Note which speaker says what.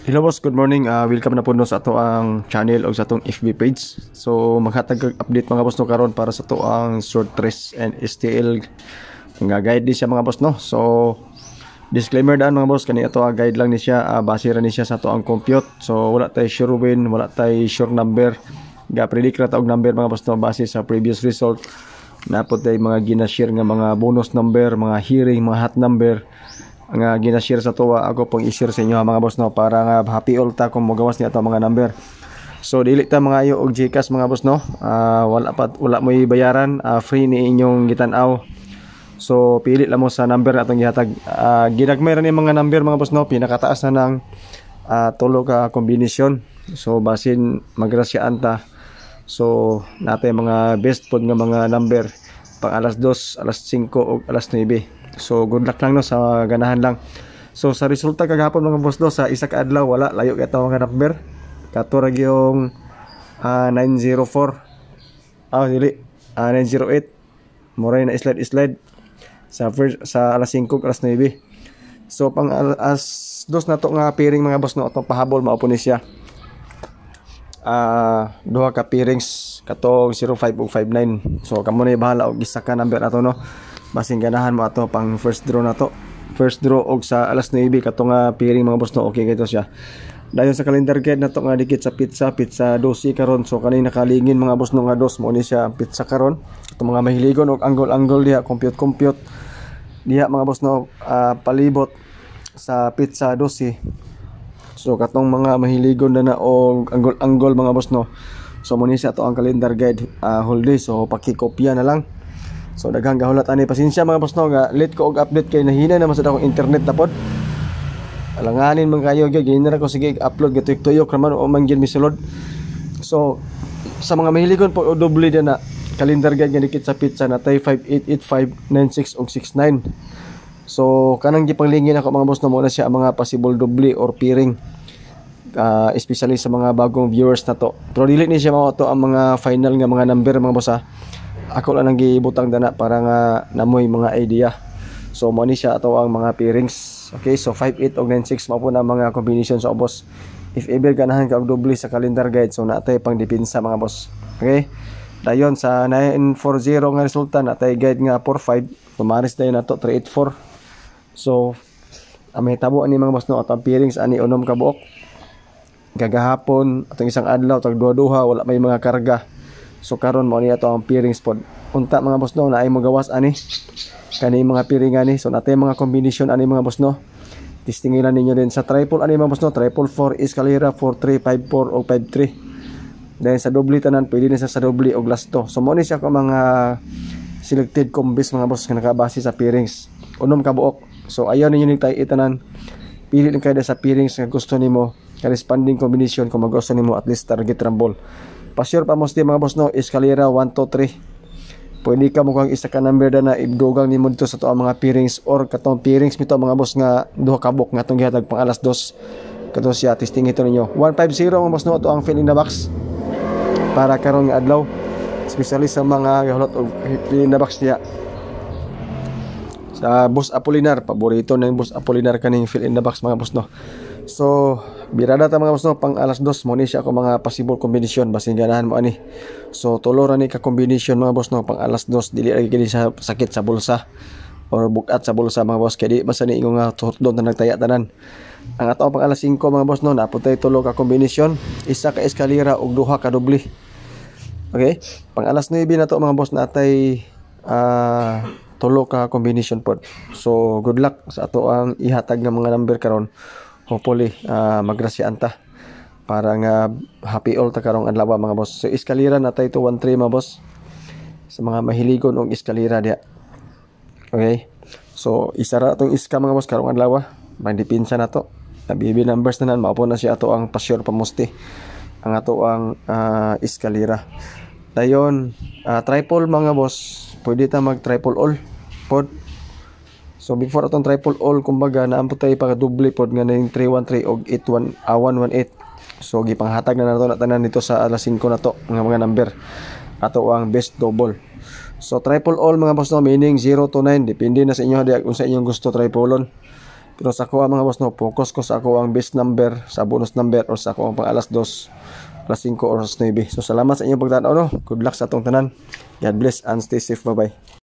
Speaker 1: Hello boss, good morning. Welcome na po no sa ato ang channel o sa atong FB page. So maghatag kag update mga boss no karon para sa ato ang short trace and STL nga guide di siya mga boss no. So disclaimer daan mga boss, kani ato guide lang ni siya, base ra ni siya sa ato ang compute. So wala tay sure win, wala tay sure number. Ga predict ra ta og number mga boss no base sa previous result. Napod tay mga gina-share nga mga bonus number, mga hearing, mga hot number nga gina-share sa tuwa. Ako pong i-share sa inyo mga boss no para nga happy all ta kung magawas ni ato mga number. So dili ta mga ayo og GCash mga boss no. Wala mo bayaran, free ni inyong gitan-aw. So pili lang mo sa number atong gihatag. Ginagmay ra ni mga number mga boss no, pinakataas na ng tulo ka kombinasyon. So basin magrasyaan ta. So natay mga best pod nga mga number pang alas 2, alas 5 ug alas 9. So good luck lang no sa ganahan lang. So sa resulta kagahapon mga boss no, sa isa ka adlaw wala layo kay tawo nga number. Kato ra gyung 904. Dili 908. Moray na slide sa alas 5 alas 9. So pang alas 2 na to nga pairing mga boss no, atong pahabol mao po ni siya. Duha ka pairings katong 05 ug 59. So kamo na bahala og isa ka number ato no. Basing ganahan mo ato pang first draw na to. First draw og sa alas 9 katong pairing mga boss no, okay kay to siya. Dayon sa calendar guide na to nga dikit sa pizza 12 karon. So kanina nakalingin mga boss no nga dos mo ni siya pizza karon. Itong mga mahiligon og angle diha compute diha mga boss no, palibot sa pizza 12. So katong mga mahiligon na og angle mga boss no. So mo ni siya to ang calendar guide whole day, so pakikopya na lang. So daghang gahulat ani, pasensya mga boss no nga late ko og update kay nahina naman sa akong internet tapod. Alanganin man kayo gyud ginera ko sige upload gatuyok-tuyok naman o man gyud misulod. So sa mga mahiligon po o doble na calendar guide nga dikit sa pizza na tay 5885 96 ug 69. So kanang gipanglingin ako mga boss no, mo na siya mga possible doble or pairing. Especially sa mga bagong viewers na to. Pero dili ni siya mao to ang mga final nga mga number mga boss ha. Ako lang nang gibutang dana para nga namoy mga idea. So mo ni siya ato ang mga pairings. Okay, so 58 ug 96 mao po na mga combination sa boss. If ever ganahan ka og doble sa calendar guide, so natay pang depensa mga boss. Okay? Dayon sa 940 nga resulta natay guide nga 45, tumaris dayon nato 384. So may tabo ani mga boss no atong pairings ani unom ka buok. Gagahapon atong isang adlaw tag duha-duha wala may mga karga. So karon mo ni ato ang pairings pod. Unta mga boss no naay magawas ani kani mga pairing ani. So natay mga combination ani mga boss no. Tistingilan ninyo din sa triple ani mga boss no, triple 4 escalera 4354 o 53. Then sa doble tanan pwede din sa doble og last to. So mo ni siya ko mga selected combis mga boss nga nakabase sa pairings. Unom ka buok. So ayaw ninyo ning tay itanan. Pili lang kayo sa pairings nga gusto nimo, corresponding combination kung magusto nimo at least target rumble. Pa-sure pa mo sa mga boss no, escalera 1 2 3. Pwede ka mo kang isa ka number na ibdugang nimo dito sa to ang mga pairings or katong pairings mito mga boss nga duha ka buok nga atong gihatag pang alas 2. Kato siya testing ito ninyo. 150 mga boss no to ang fill in the box para karon nga adlaw. Especially sa mga gahulot og fill in the box niya. Sa Boss Apolinar, paborito na yung Boss Apolinar kaning fill in the box mga boss no. So birada ta mga boss no, pang alas 2 mo ni siya ako mga possible combination basin ganahan mo ani. So tulo ra ni ka combination mga boss no pang alas 2, dili ra gid sa sakit sa bulsa or bukat sa bulsa mga boss, kay di basta ni ingon nga tuhod na nagtaya tanan. Ang ato pang alas 5 mga boss no, naputay tulo ka combination, isa ka eskalera ug duha ka doble. Okay, pang alas 9 na to mga boss natay tulo ka combination pod. So good luck sa ato ang ihatag nga mga number karon. Hopefully magrasyaan ta para nga happy all ta karong adlaw mga boss. So eskalera natay to 13 mga boss sa mga mahiligon og eskalera dia. Okay, so isa ra atong iska mga boss karong adlaw, may depensa na to. BB numbers na nan mao na siya ato ang pa-sure pamusti ang ato ang eskalera. Dayon triple mga boss, pwede ta mag triple all pod. So before atong triple all kumbaga naampo tay pa double pod nga ning 313 og 118. So gipanghatag na nato na tanan dito sa alas 5 na to nga mga number ato ang best double. So triple all mga boss no, meaning 0 to 9 depende na sa inyo kung sa inyong gusto triple on. Pero sa ako mga boss no, focus ko sa ako ang base number, sa bonus number or sa ako ang pang alas 2, alas 5 or alas 9. So salamat sa inyong pagtanaw no. Good luck sa atong tanan. God bless and stay safe. Bye bye.